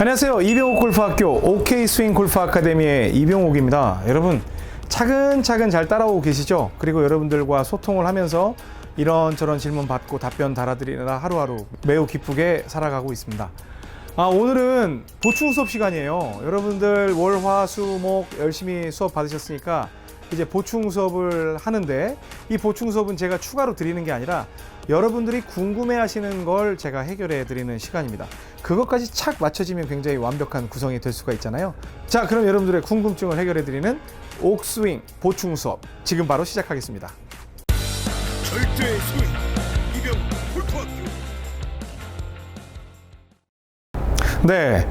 안녕하세요. 이병옥 골프학교 OK 스윙 골프 아카데미의 이병옥입니다. 여러분 차근차근 잘 따라오고 계시죠? 그리고 여러분들과 소통을 하면서 이런저런 질문 받고 답변 달아드리느라 하루하루 매우 기쁘게 살아가고 있습니다. 오늘은 보충 수업 시간이에요. 여러분들 월, 화, 수, 목 열심히 수업 받으셨으니까 이제 보충 수업을 하는데, 이 보충 수업은 제가 추가로 드리는 게 아니라 여러분들이 궁금해 하시는 걸 제가 해결해 드리는 시간입니다. 그것까지 착 맞춰지면 굉장히 완벽한 구성이 될 수가 있잖아요. 자, 그럼 여러분들의 궁금증을 해결해 드리는 옥스윙 보충 수업 지금 바로 시작하겠습니다. 절대 스윙 이병 골프학교. 네,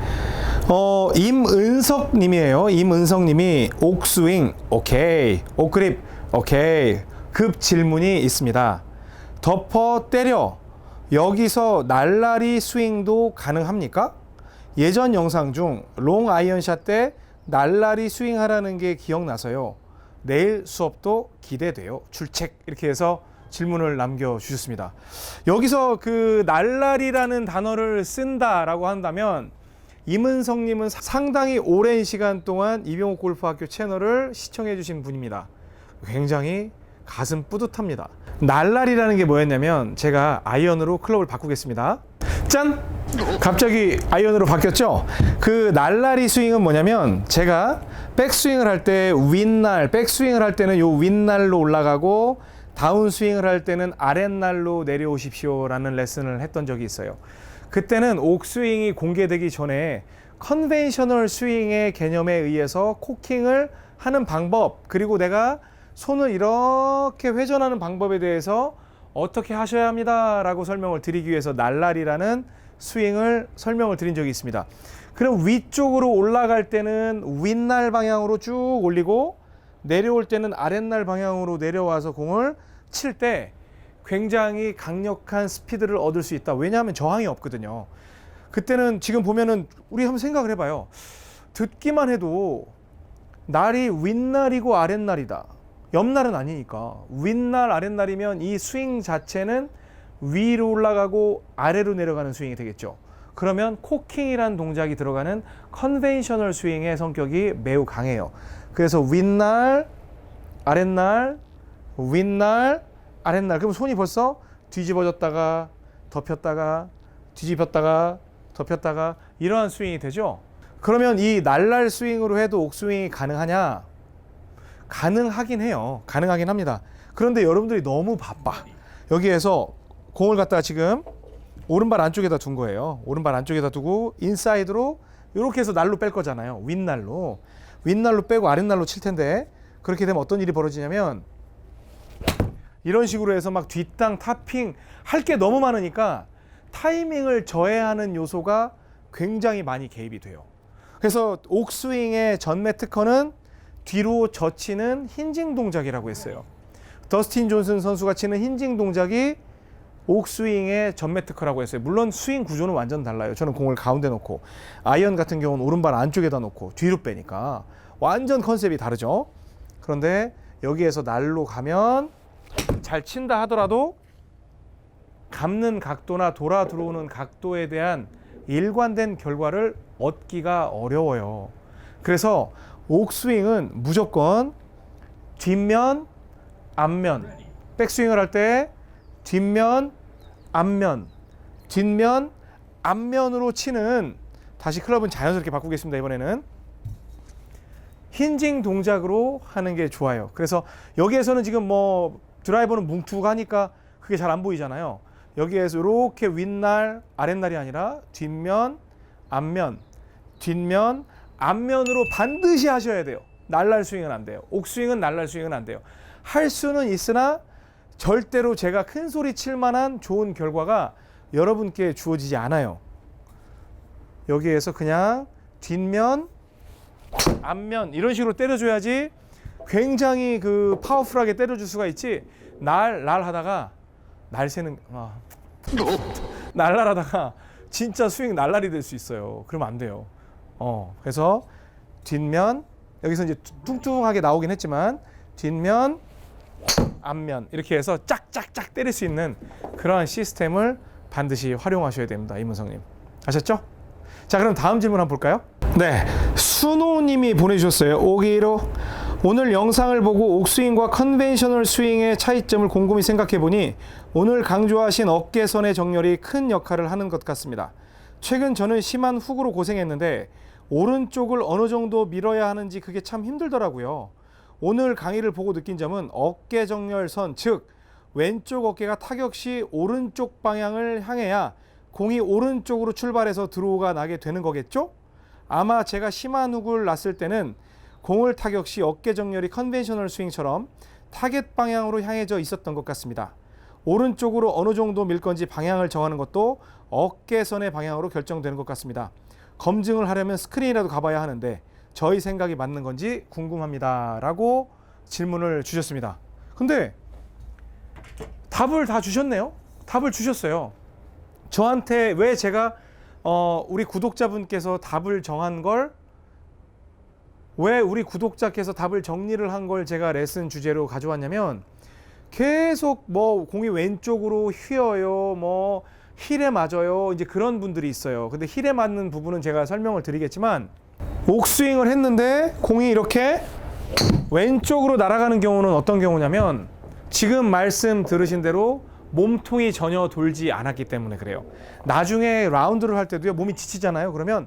임은석 님이에요. 임은석 님이 옥스윙 오케이, 옥그립 오케이, 급 질문이 있습니다. 덮어 때려 여기서 날라리 스윙도 가능합니까? 예전 영상 중 롱 아이언샷 때 날라리 스윙하라는 게 기억나서요. 내일 수업도 기대돼요. 출첵. 이렇게 해서 질문을 남겨주셨습니다. 여기서 그 날라리라는 단어를 쓴다라고 한다면 임은성님은 상당히 오랜 시간 동안 이병옥 골프학교 채널을 시청해 주신 분입니다. 굉장히 가슴 뿌듯합니다. 날라리라는 게 뭐였냐면, 제가 아이언으로 클럽을 바꾸겠습니다. 짠! 갑자기 아이언으로 바뀌었죠? 그 날라리 스윙은 뭐냐면, 제가 백스윙을 할 때 윗날, 백스윙을 할 때는 요 윗날로 올라가고 다운스윙을 할 때는 아랫날로 내려오십시오 라는 레슨을 했던 적이 있어요. 그때는 옥스윙이 공개되기 전에 컨벤셔널 스윙의 개념에 의해서 코킹을 하는 방법, 그리고 내가 손을 이렇게 회전하는 방법에 대해서 어떻게 하셔야 합니다 라고 설명을 드리기 위해서 날라리라는 스윙을 설명을 드린 적이 있습니다. 그럼 위쪽으로 올라갈 때는 윗날 방향으로 쭉 올리고, 내려올 때는 아랫날 방향으로 내려와서 공을 칠 때 굉장히 강력한 스피드를 얻을 수 있다. 왜냐하면 저항이 없거든요. 그때는 지금 보면은 우리 한번 생각을 해봐요. 듣기만 해도 날이 윗날이고 아랫날이다. 옆날은 아니니까. 윗날 아랫날이면 이 스윙 자체는 위로 올라가고 아래로 내려가는 스윙이 되겠죠. 그러면 코킹이라는 동작이 들어가는 컨벤셔널 스윙의 성격이 매우 강해요. 그래서 윗날, 아랫날, 윗날, 아랫날. 그럼 손이 벌써 뒤집어졌다가 덮였다가 뒤집혔다가 덮였다가 이러한 스윙이 되죠. 그러면 이 날날 스윙으로 해도 옥스윙이 가능하냐? 가능하긴 해요. 가능하긴 합니다. 그런데 여러분들이 너무 바빠. 여기에서 공을 갖다가 지금 오른발 안쪽에다 둔 거예요. 오른발 안쪽에다 두고 인사이드로 이렇게 해서 날로 뺄 거잖아요. 윗날로 빼고 아랫날로 칠 텐데, 그렇게 되면 어떤 일이 벌어지냐면, 이런 식으로 해서 막 뒷땅, 탑핑 할 게 너무 많으니까 타이밍을 저해하는 요소가 굉장히 많이 개입이 돼요. 그래서 옥스윙의 전매 특허는 뒤로 젖히는 힌징 동작이라고 했어요. 더스틴 존슨 선수가 치는 힌징 동작이 옥스윙의 전매 특허라고 했어요. 물론 스윙 구조는 완전 달라요. 저는 공을 가운데 놓고, 아이언 같은 경우는 오른발 안쪽에다 놓고 뒤로 빼니까 완전 컨셉이 다르죠. 그런데 여기에서 날로 가면 잘 친다 하더라도 감는 각도나 돌아 들어오는 각도에 대한 일관된 결과를 얻기가 어려워요. 그래서 옥스윙은 무조건 뒷면, 앞면, 백스윙을 할 때 뒷면, 앞면, 뒷면, 앞면으로 치는, 다시 클럽은 자연스럽게 바꾸겠습니다. 이번에는 힌징 동작으로 하는 게 좋아요. 그래서 여기에서는 지금 뭐 드라이버는 뭉툭 하니까 그게 잘 안 보이잖아요. 여기에서 이렇게 윗날, 아랫날이 아니라 뒷면, 앞면, 뒷면, 앞면으로 반드시 하셔야 돼요. 날날 스윙은 안 돼요. 옥스윙은 날날 스윙은 안 돼요. 할 수는 있으나 절대로 제가 큰 소리 칠 만한 좋은 결과가 여러분께 주어지지 않아요. 여기에서 그냥 뒷면, 앞면 이런 식으로 때려줘야지 굉장히 그 파워풀하게 때려줄 수가 있지, 날 하다가 날라라다가 진짜 스윙 날라리 될 수 있어요. 그러면 안 돼요. 그래서 뒷면, 여기서 이제 뚱뚱하게 나오긴 했지만 뒷면, 앞면 이렇게 해서 짝짝짝 때릴 수 있는 그러한 시스템을 반드시 활용하셔야 됩니다. 임은성님. 아셨죠? 자, 그럼 다음 질문 한번 볼까요? 네, 순호님이 보내주셨어요. 오기로 오늘 영상을 보고 옥스윙과 컨벤셔널 스윙의 차이점을 곰곰이 생각해보니 오늘 강조하신 어깨선의 정렬이 큰 역할을 하는 것 같습니다. 최근 저는 심한 훅으로 고생했는데 오른쪽을 어느 정도 밀어야 하는지 그게 참 힘들더라고요. 오늘 강의를 보고 느낀 점은 어깨 정렬선, 즉 왼쪽 어깨가 타격 시 오른쪽 방향을 향해야 공이 오른쪽으로 출발해서 드로우가 나게 되는 거겠죠? 아마 제가 심한 훅을 났을 때는 공을 타격 시 어깨 정렬이 컨벤셔널 스윙처럼 타겟 방향으로 향해져 있었던 것 같습니다. 오른쪽으로 어느 정도 밀 건지 방향을 정하는 것도 어깨선의 방향으로 결정되는 것 같습니다. 검증을 하려면 스크린이라도 가봐야 하는데 저희 생각이 맞는 건지 궁금합니다. 라고 질문을 주셨습니다. 근데 답을 다 주셨네요. 답을 주셨어요. 저한테 왜 제가 우리 구독자분께서 답을 정한 걸, 왜 우리 구독자께서 답을 정리를 한 걸 제가 레슨 주제로 가져왔냐면, 계속 뭐 공이 왼쪽으로 휘어요, 뭐 힐에 맞아요, 이제 그런 분들이 있어요. 근데 힐에 맞는 부분은 제가 설명을 드리겠지만, 옥스윙을 했는데 공이 이렇게 왼쪽으로 날아가는 경우는 어떤 경우냐면, 지금 말씀 들으신 대로 몸통이 전혀 돌지 않았기 때문에 그래요. 나중에 라운드를 할 때도요, 몸이 지치잖아요. 그러면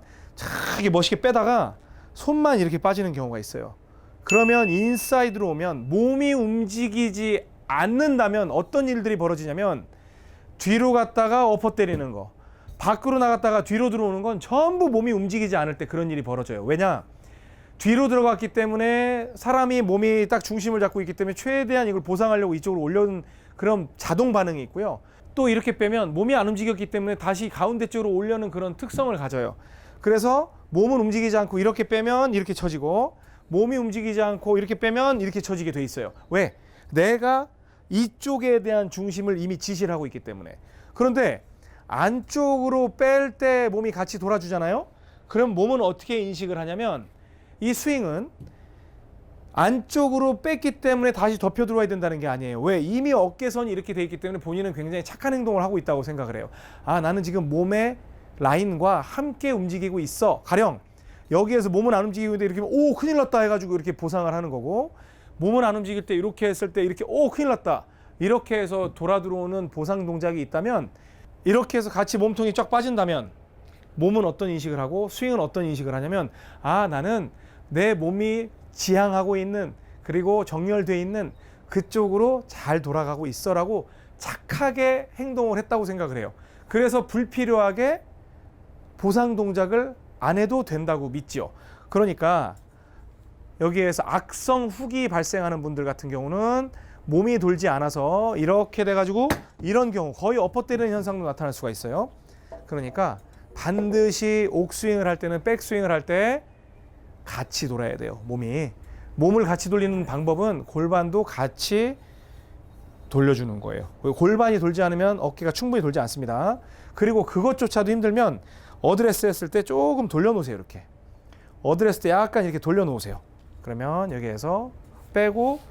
이렇게 멋있게 빼다가 손만 이렇게 빠지는 경우가 있어요. 그러면 인사이드로 오면 몸이 움직이지 않는다면 어떤 일들이 벌어지냐면, 뒤로 갔다가 엎어 때리는 거, 밖으로 나갔다가 뒤로 들어오는 건 전부 몸이 움직이지 않을 때 그런 일이 벌어져요. 왜냐? 뒤로 들어갔기 때문에 사람이 몸이 딱 중심을 잡고 있기 때문에 최대한 이걸 보상하려고 이쪽으로 올려는 그런 자동 반응이 있고요. 또 이렇게 빼면 몸이 안 움직였기 때문에 다시 가운데 쪽으로 올려는 그런 특성을 가져요. 그래서 몸은 움직이지 않고 이렇게 빼면 이렇게 쳐지고, 몸이 움직이지 않고 이렇게 빼면 이렇게 쳐지게 돼 있어요. 왜? 내가 이쪽에 대한 중심을 이미 지시를 하고 있기 때문에. 그런데 안쪽으로 뺄 때 몸이 같이 돌아주잖아요. 그럼 몸은 어떻게 인식을 하냐면, 이 스윙은 안쪽으로 뺐기 때문에 다시 덮여 들어와야 된다는 게 아니에요. 왜? 이미 어깨선이 이렇게 돼 있기 때문에 본인은 굉장히 착한 행동을 하고 있다고 생각을 해요. 아, 나는 지금 몸의 라인과 함께 움직이고 있어. 가령 여기에서 몸은 안 움직이고 있는데 이렇게 오 큰일 났다 해가지고 이렇게 보상을 하는 거고, 몸은 안 움직일 때 이렇게 했을 때 이렇게 오 큰일 났다 이렇게 해서 돌아 들어오는 보상 동작이 있다면, 이렇게 해서 같이 몸통이 쫙 빠진다면 몸은 어떤 인식을 하고 스윙은 어떤 인식을 하냐면, 아, 나는 내 몸이 지향하고 있는, 그리고 정렬되어 있는 그쪽으로 잘 돌아가고 있어라고 착하게 행동을 했다고 생각을 해요. 그래서 불필요하게 보상 동작을 안 해도 된다고 믿지요. 그러니까 여기에서 악성 훅이 발생하는 분들 같은 경우는 몸이 돌지 않아서 이렇게 돼가지고 이런 경우, 거의 엎어 때리는 현상도 나타날 수가 있어요. 그러니까 반드시 옥스윙을 할 때는 백스윙을 할 때 같이 돌아야 돼요. 몸을 같이 돌리는 방법은 골반도 같이 돌려주는 거예요. 골반이 돌지 않으면 어깨가 충분히 돌지 않습니다. 그리고 그것조차도 힘들면 어드레스 했을 때 조금 돌려놓으세요. 이렇게 어드레스 때 약간 이렇게 돌려놓으세요. 그러면 여기에서 빼고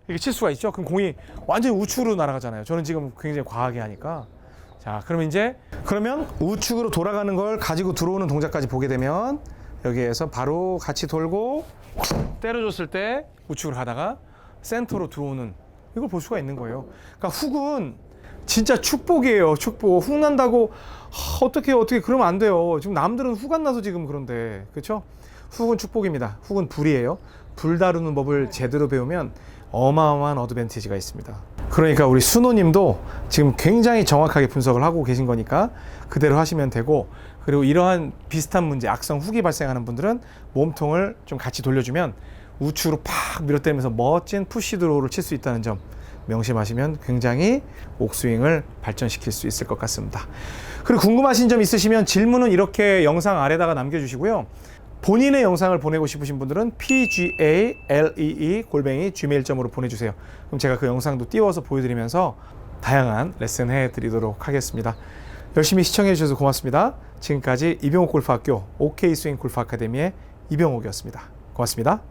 이렇게 칠 수가 있죠. 그럼 공이 완전히 우측으로 날아가잖아요. 저는 지금 굉장히 과하게 하니까. 자, 그러면 우측으로 돌아가는 걸 가지고 들어오는 동작까지 보게 되면, 여기에서 바로 같이 돌고 때려줬을 때 우측으로 가다가 센터로 들어오는, 이걸 볼 수가 있는 거예요. 그러니까 훅은 진짜 축복이에요. 축복. 훅 난다고 어떻게 그러면 안 돼요. 지금 남들은 훅 안 나서 지금 그런데, 그렇죠? 훅은 축복입니다. 훅은 불이에요. 불 다루는 법을 제대로 배우면 어마어마한 어드밴티지가 있습니다. 그러니까 우리 순호님도 지금 굉장히 정확하게 분석을 하고 계신 거니까 그대로 하시면 되고, 그리고 이러한 비슷한 문제, 악성 훅이 발생하는 분들은 몸통을 좀 같이 돌려주면 우측으로 팍 밀어때리면서 멋진 푸시 드로우를 칠 수 있다는 점 명심하시면 굉장히 옥스윙을 발전시킬 수 있을 것 같습니다. 그리고 궁금하신 점 있으시면 질문은 이렇게 영상 아래다가 남겨주시고요. 본인의 영상을 보내고 싶으신 분들은 pgalee@gmail.com으로 보내주세요. 그럼 제가 그 영상도 띄워서 보여드리면서 다양한 레슨 해드리도록 하겠습니다. 열심히 시청해 주셔서 고맙습니다. 지금까지 이병옥 골프학교 OK 스윙 골프 아카데미의 이병옥이었습니다. 고맙습니다.